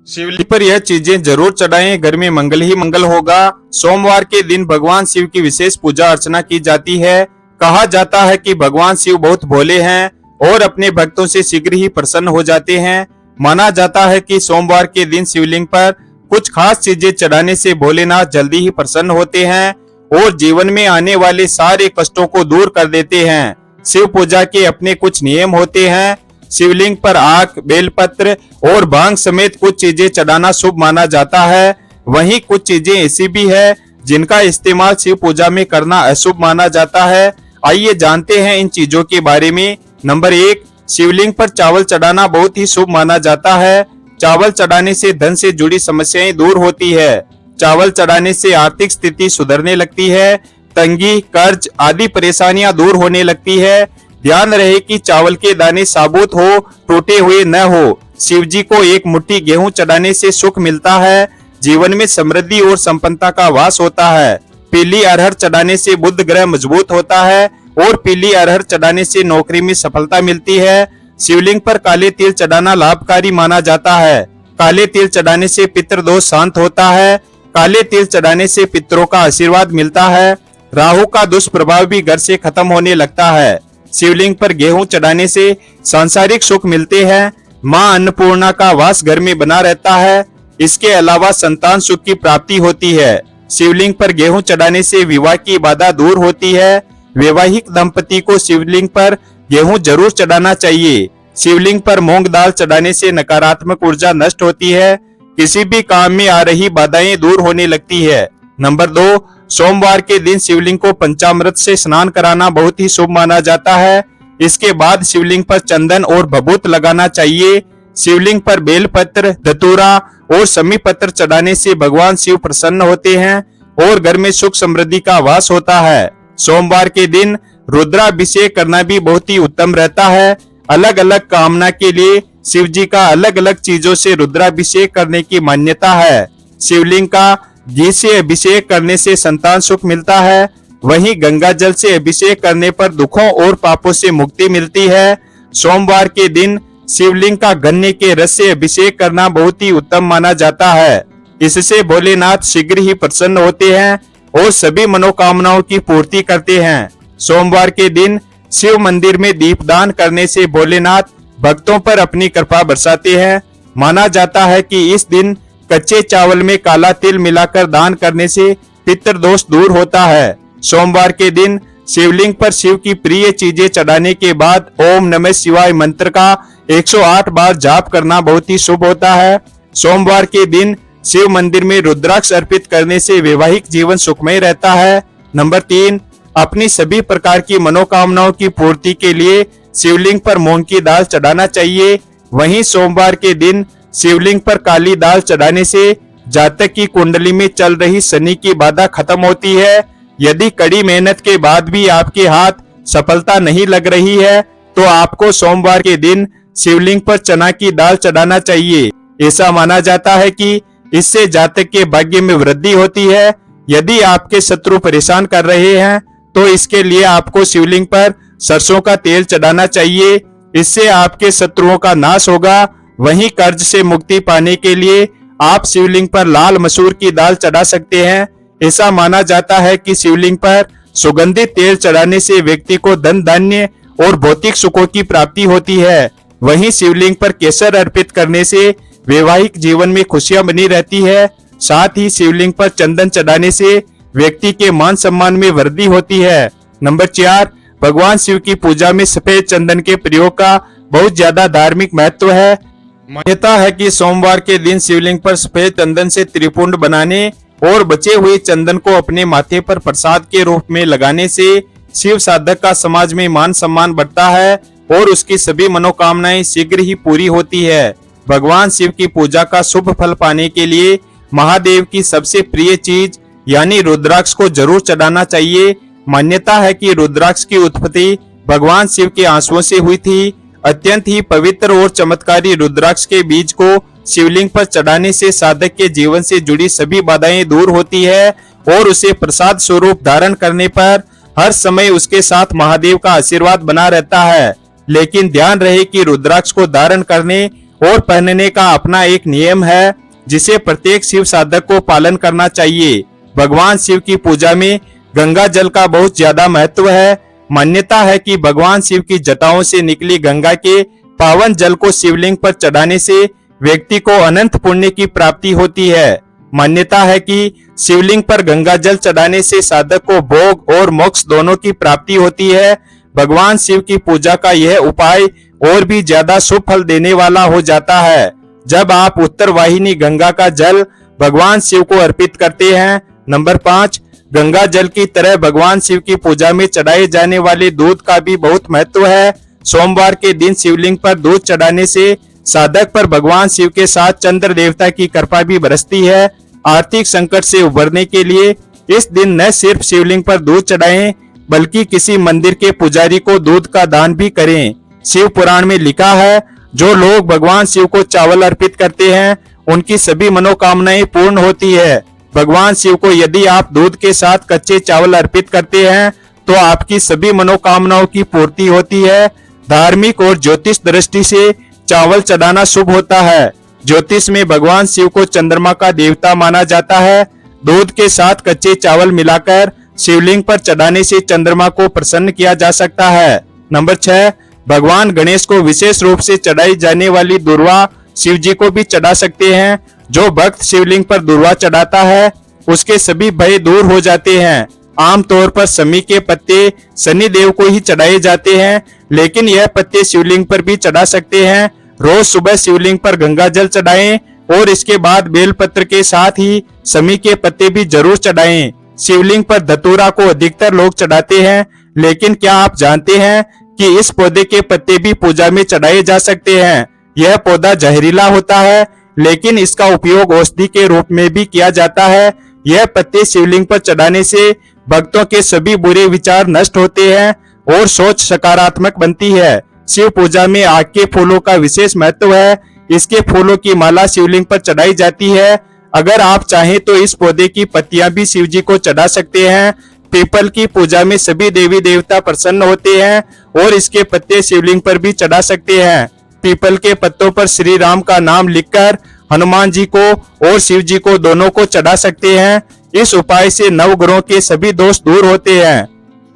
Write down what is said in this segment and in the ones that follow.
शिवलिंग पर यह चीजें जरूर चढ़ाएं, घर में मंगल ही मंगल होगा। सोमवार के दिन भगवान शिव की विशेष पूजा अर्चना की जाती है। कहा जाता है कि भगवान शिव बहुत भोले हैं और अपने भक्तों से शीघ्र ही प्रसन्न हो जाते हैं। माना जाता है कि सोमवार के दिन शिवलिंग पर कुछ खास चीजें चढ़ाने से भोलेनाथ जल्दी ही प्रसन्न होते हैं और जीवन में आने वाले सारे कष्टों को दूर कर देते हैं। शिव पूजा के अपने कुछ नियम होते हैं। शिवलिंग पर आक, बेलपत्र और भांग समेत कुछ चीजें चढ़ाना शुभ माना जाता है। वहीं कुछ चीजें ऐसी भी है जिनका इस्तेमाल शिव पूजा में करना अशुभ माना जाता है। आइए जानते हैं इन चीजों के बारे में। नंबर 1, शिवलिंग पर चावल चढ़ाना बहुत ही शुभ माना जाता है। चावल चढ़ाने से धन से जुड़ी समस्याएं दूर होती है। चावल चढ़ाने से आर्थिक स्थिति सुधरने लगती है। तंगी, कर्ज आदि परेशानियां दूर होने लगती है। ध्यान रहे कि चावल के दाने साबुत हो, टूटे हुए न हो। शिव जी को एक मुट्ठी गेहूं चढ़ाने से सुख मिलता है। जीवन में समृद्धि और संपन्नता का वास होता है। पीली अरहर चढ़ाने से बुध ग्रह मजबूत होता है और पीली अरहर चढ़ाने से नौकरी में सफलता मिलती है। शिवलिंग पर काले तिल चढ़ाना लाभकारी माना जाता है। काले तिल चढ़ाने से पितृदोष शांत होता है। काले तिल चढ़ाने से पितरों का आशीर्वाद मिलता है। राहु का दुष्प्रभाव भी घर से खत्म होने लगता है। शिवलिंग पर गेहूं चढ़ाने से सांसारिक सुख मिलते हैं। मां अन्नपूर्णा का वास घर में बना रहता है। इसके अलावा संतान सुख की प्राप्ति होती है। शिवलिंग पर गेहूं चढ़ाने से विवाह की बाधा दूर होती है। वैवाहिक दंपति को शिवलिंग पर गेहूं जरूर चढ़ाना चाहिए। शिवलिंग पर मूंग दाल चढ़ाने से नकारात्मक ऊर्जा नष्ट होती है। किसी भी काम में आ रही बाधाएं दूर होने लगती है। नंबर 2, सोमवार के दिन शिवलिंग को पंचामृत से स्नान कराना बहुत ही शुभ माना जाता है। इसके बाद शिवलिंग पर चंदन और भभूत लगाना चाहिए। शिवलिंग पर बेलपत्र, धतूरा और समी पत्र चढ़ाने से भगवान शिव प्रसन्न होते हैं और घर में सुख समृद्धि का वास होता है। सोमवार के दिन रुद्राभिषेक करना भी बहुत ही उत्तम रहता है। अलग अलग कामना के लिए शिव जी का अलग अलग चीजों से रुद्राभिषेक करने की मान्यता है। शिवलिंग का घी से अभिषेक करने से संतान सुख मिलता है। वहीं गंगा जल से अभिषेक करने पर दुखों और पापों से मुक्ति मिलती है। सोमवार के दिन शिवलिंग का गन्ने के रस से अभिषेक करना बहुत ही उत्तम माना जाता है। इससे भोलेनाथ शीघ्र ही प्रसन्न होते हैं और सभी मनोकामनाओं की पूर्ति करते हैं। सोमवार के दिन शिव मंदिर में दीपदान करने से भोलेनाथ भक्तों पर अपनी कृपा बरसाते हैं। माना जाता है कि इस दिन कच्चे चावल में काला तिल मिलाकर दान करने से पितृदोष दूर होता है। सोमवार के दिन शिवलिंग पर शिव की प्रिय चीजें चढ़ाने के बाद ओम नमः शिवाय मंत्र का 108 बार जाप करना बहुत ही शुभ होता है। सोमवार के दिन शिव मंदिर में रुद्राक्ष अर्पित करने से वैवाहिक जीवन सुखमय रहता है। नंबर 3, अपनी सभी प्रकार की मनोकामनाओं की पूर्ति के लिए शिवलिंग पर मूंग की दाल चढ़ाना चाहिए। वहीं सोमवार के दिन शिवलिंग पर काली दाल चढ़ाने से जातक की कुंडली में चल रही शनि की बाधा खत्म होती है। यदि कड़ी मेहनत के बाद भी आपके हाथ सफलता नहीं लग रही है तो आपको सोमवार के दिन शिवलिंग पर चना की दाल चढ़ाना चाहिए। ऐसा माना जाता है कि इससे जातक के भाग्य में वृद्धि होती है। यदि आपके शत्रु परेशान कर रहे हैं तो इसके लिए आपको शिवलिंग पर सरसों का तेल चढ़ाना चाहिए। इससे आपके शत्रुओं का नाश होगा। वहीं कर्ज से मुक्ति पाने के लिए आप शिवलिंग पर लाल मसूर की दाल चढ़ा सकते हैं। ऐसा माना जाता है कि शिवलिंग पर सुगंधित तेल चढ़ाने से व्यक्ति को धन धान्य और भौतिक सुखों की प्राप्ति होती है। वहीं शिवलिंग पर केसर अर्पित करने से वैवाहिक जीवन में खुशियां बनी रहती है। साथ ही शिवलिंग पर चंदन चढ़ाने से व्यक्ति के मान सम्मान में वृद्धि होती है। नंबर 4, भगवान शिव की पूजा में सफेद चंदन के प्रयोग का बहुत ज्यादा धार्मिक महत्व है। मान्यता है कि सोमवार के दिन शिवलिंग पर सफेद चंदन से त्रिपुंड बनाने और बचे हुए चंदन को अपने माथे पर प्रसाद के रूप में लगाने से शिव साधक का समाज में मान सम्मान बढ़ता है और उसकी सभी मनोकामनाएं शीघ्र ही पूरी होती है। भगवान शिव की पूजा का शुभ फल पाने के लिए महादेव की सबसे प्रिय चीज यानी रुद्राक्ष को जरूर चढ़ाना चाहिए। मान्यता है कि रुद्राक्ष की उत्पत्ति भगवान शिव के आंसुओं से हुई थी। अत्यंत ही पवित्र और चमत्कारी रुद्राक्ष के बीज को शिवलिंग पर चढ़ाने से साधक के जीवन से जुड़ी सभी बाधाएं दूर होती है और उसे प्रसाद स्वरूप धारण करने पर हर समय उसके साथ महादेव का आशीर्वाद बना रहता है। लेकिन ध्यान रहे कि रुद्राक्ष को धारण करने और पहनने का अपना एक नियम है जिसे प्रत्येक शिव साधक को पालन करना चाहिए। भगवान शिव की पूजा में गंगा जल का बहुत ज्यादा महत्व है। मान्यता है कि भगवान शिव की जटाओं से निकली गंगा के पावन जल को शिवलिंग पर चढ़ाने से व्यक्ति को अनंत पुण्य की प्राप्ति होती है। मान्यता है कि शिवलिंग पर गंगा जल चढ़ाने से साधक को भोग और मोक्ष दोनों की प्राप्ति होती है। भगवान शिव की पूजा का यह उपाय और भी ज्यादा शुभ फल देने वाला हो जाता है जब आप उत्तर वाहिनी गंगा का जल भगवान शिव को अर्पित करते हैं। नंबर 5, गंगा जल की तरह भगवान शिव की पूजा में चढ़ाए जाने वाले दूध का भी बहुत महत्व है। सोमवार के दिन शिवलिंग पर दूध चढ़ाने से साधक पर भगवान शिव के साथ चंद्र देवता की कृपा भी बरसती है। आर्थिक संकट से उबरने के लिए इस दिन न सिर्फ शिवलिंग पर दूध चढ़ाएं बल्कि किसी मंदिर के पुजारी को दूध का दान भी करें। शिव पुराण में लिखा है, जो लोग भगवान शिव को चावल अर्पित करते हैं उनकी सभी मनोकामनाएं पूर्ण होती है। भगवान शिव को यदि आप दूध के साथ कच्चे चावल अर्पित करते हैं तो आपकी सभी मनोकामनाओं की पूर्ति होती है। धार्मिक और ज्योतिष दृष्टि से चावल चढ़ाना शुभ होता है। ज्योतिष में भगवान शिव को चंद्रमा का देवता माना जाता है। दूध के साथ कच्चे चावल मिलाकर शिवलिंग पर चढ़ाने से चंद्रमा को प्रसन्न किया जा सकता है। नंबर 6, भगवान गणेश को विशेष रूप से चढ़ाई जाने वाली दुर्वा शिव जी को भी चढ़ा सकते हैं। जो भक्त शिवलिंग पर दुर्वा चढ़ाता है उसके सभी भय दूर हो जाते हैं। आमतौर पर समी के पत्ते शनि देव को ही चढ़ाए जाते हैं, लेकिन यह पत्ते शिवलिंग पर भी चढ़ा सकते हैं। रोज सुबह शिवलिंग पर गंगा जल चढ़ाएं और इसके बाद बेलपत्र के साथ ही समी के पत्ते भी जरूर चढ़ाएं। शिवलिंग पर धतूरा को अधिकतर लोग चढ़ाते हैं, लेकिन क्या आप जानते हैं कि इस पौधे के पत्ते भी पूजा में चढ़ाए जा सकते हैं। यह पौधा जहरीला होता है, लेकिन इसका उपयोग औषधि के रूप में भी किया जाता है। यह पत्ते शिवलिंग पर चढ़ाने से भक्तों के सभी बुरे विचार नष्ट होते हैं और सोच सकारात्मक बनती है। शिव पूजा में आग के फूलों का विशेष महत्व है। इसके फूलों की माला शिवलिंग पर चढ़ाई जाती है। अगर आप चाहें तो इस पौधे की पत्तियां भी शिव जी को चढ़ा सकते हैं। पीपल की पूजा में सभी देवी देवता प्रसन्न होते हैं और इसके पत्ते शिवलिंग पर भी चढ़ा सकते हैं। पीपल के पत्तों पर श्री राम का नाम लिखकर हनुमान जी को और शिव जी को दोनों को चढ़ा सकते हैं। इस उपाय से नवग्रहों के सभी दोष दूर होते हैं।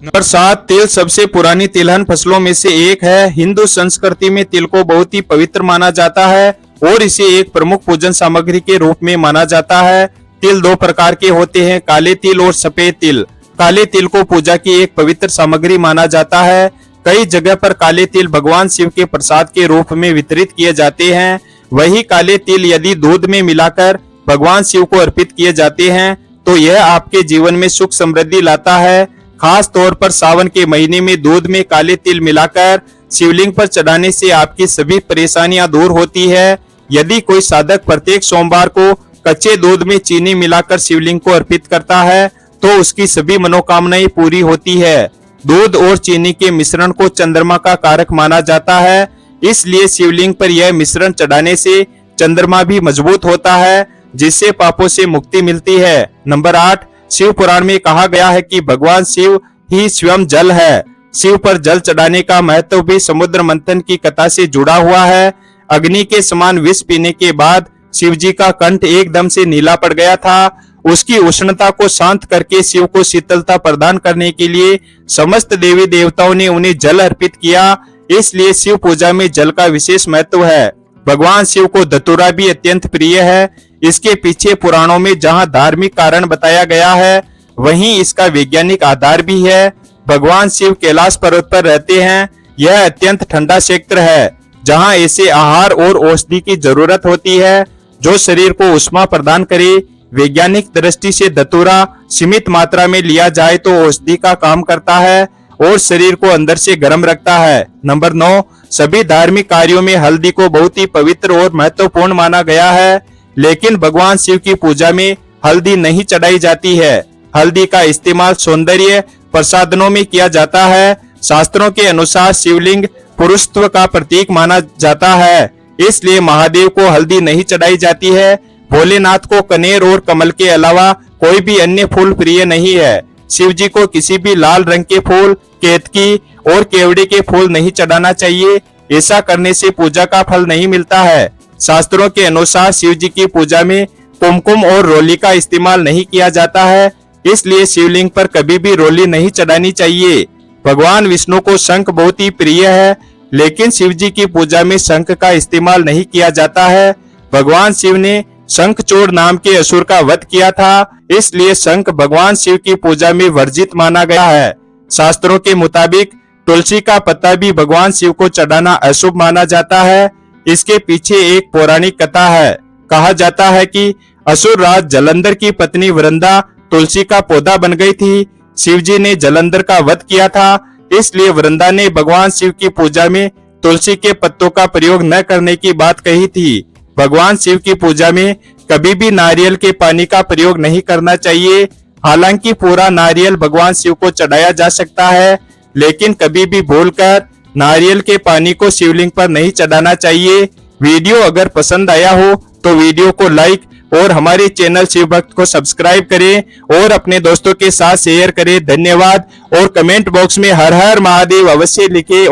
नंबर 7, तिल सबसे पुरानी तिलहन फसलों में से एक है। हिंदू संस्कृति में तिल को बहुत ही पवित्र माना जाता है और इसे एक प्रमुख पूजन सामग्री के रूप में माना जाता है। तिल 2 प्रकार के होते हैं, काले तिल और सफेद तिल। काले तिल को पूजा की एक पवित्र सामग्री माना जाता है। कई जगह पर काले तिल भगवान शिव के प्रसाद के रूप में वितरित किए जाते हैं। वही काले तिल यदि दूध में मिलाकर भगवान शिव को अर्पित किए जाते हैं तो यह आपके जीवन में सुख समृद्धि लाता है। खास तौर पर सावन के महीने में दूध में काले तिल मिलाकर शिवलिंग पर चढ़ाने से आपकी सभी परेशानियां दूर होती है। यदि कोई साधक प्रत्येक सोमवार को कच्चे दूध में चीनी मिलाकर शिवलिंग को अर्पित करता है तो उसकी सभी मनोकामनाएं पूरी होती है। दूध और चीनी के मिश्रण को चंद्रमा का कारक माना जाता है, इसलिए शिवलिंग पर यह मिश्रण चढ़ाने से चंद्रमा भी मजबूत होता है, जिससे पापों से मुक्ति मिलती है। नंबर 8, शिव पुराण में कहा गया है कि भगवान शिव ही स्वयं जल है। शिव पर जल चढ़ाने का महत्व भी समुद्र मंथन की कथा से जुड़ा हुआ है। अग्नि के समान विष पीने के बाद शिव जी का कंठ एकदम से नीला पड़ गया था। उसकी उष्णता को शांत करके शिव को शीतलता प्रदान करने के लिए समस्त देवी देवताओं ने उन्हें जल अर्पित किया, इसलिए शिव पूजा में जल का विशेष महत्व है। भगवान शिव को धतूरा भी अत्यंत प्रिय है। इसके पीछे पुराणों में जहां धार्मिक कारण बताया गया है वहीं इसका वैज्ञानिक आधार भी है। भगवान शिव कैलाश पर्वत पर रहते हैं। यह अत्यंत ठंडा क्षेत्र है जहां ऐसे आहार और औषधि की जरूरत होती है जो शरीर को उष्मा प्रदान करे। वैज्ञानिक दृष्टि से धतूरा सीमित मात्रा में लिया जाए तो औषधि का काम करता है और शरीर को अंदर से गर्म रखता है। नंबर 9, सभी धार्मिक कार्यों में हल्दी को बहुत ही पवित्र और महत्वपूर्ण माना गया है, लेकिन भगवान शिव की पूजा में हल्दी नहीं चढ़ाई जाती है। हल्दी का इस्तेमाल सौंदर्य प्रसाधनों में किया जाता है। शास्त्रों के अनुसार शिवलिंग पुरुषत्व का प्रतीक माना जाता है, इसलिए महादेव को हल्दी नहीं चढ़ाई जाती है। भोलेनाथ को कनेर और कमल के अलावा कोई भी अन्य फूल प्रिय नहीं है। शिव जी को किसी भी लाल रंग के फूल, केतकी और केवड़े के फूल नहीं चढ़ाना चाहिए। ऐसा करने से पूजा का फल नहीं मिलता है। शास्त्रों के अनुसार शिव जी की पूजा में कुमकुम और रोली का इस्तेमाल नहीं किया जाता है, इसलिए शिवलिंग पर कभी भी रोली नहीं चढ़ानी चाहिए। भगवान विष्णु को शंख बहुत ही प्रिय है, लेकिन शिव जी की पूजा में शंख का इस्तेमाल नहीं किया जाता है। भगवान शिव ने शंखचूड़ नाम के असुर का वध किया था, इसलिए शंख भगवान शिव की पूजा में वर्जित माना गया है। शास्त्रों के मुताबिक तुलसी का पत्ता भी भगवान शिव को चढ़ाना अशुभ माना जाता है। इसके पीछे एक पौराणिक कथा है। कहा जाता है कि असुर राज जलंधर की पत्नी वृंदा तुलसी का पौधा बन गई थी। शिव जी ने जलंधर का वध किया था, इसलिए वृंदा ने भगवान शिव की पूजा में तुलसी के पत्तों का प्रयोग न करने की बात कही थी। भगवान शिव की पूजा में कभी भी नारियल के पानी का प्रयोग नहीं करना चाहिए। हालांकि पूरा नारियल भगवान शिव को चढ़ाया जा सकता है, लेकिन कभी भी भूलकर नारियल के पानी को शिवलिंग पर नहीं चढ़ाना चाहिए। वीडियो अगर पसंद आया हो तो वीडियो को लाइक और हमारे चैनल शिव भक्त को सब्सक्राइब करें और अपने दोस्तों के साथ शेयर करें। धन्यवाद। और कमेंट बॉक्स में हर हर महादेव अवश्य लिखें।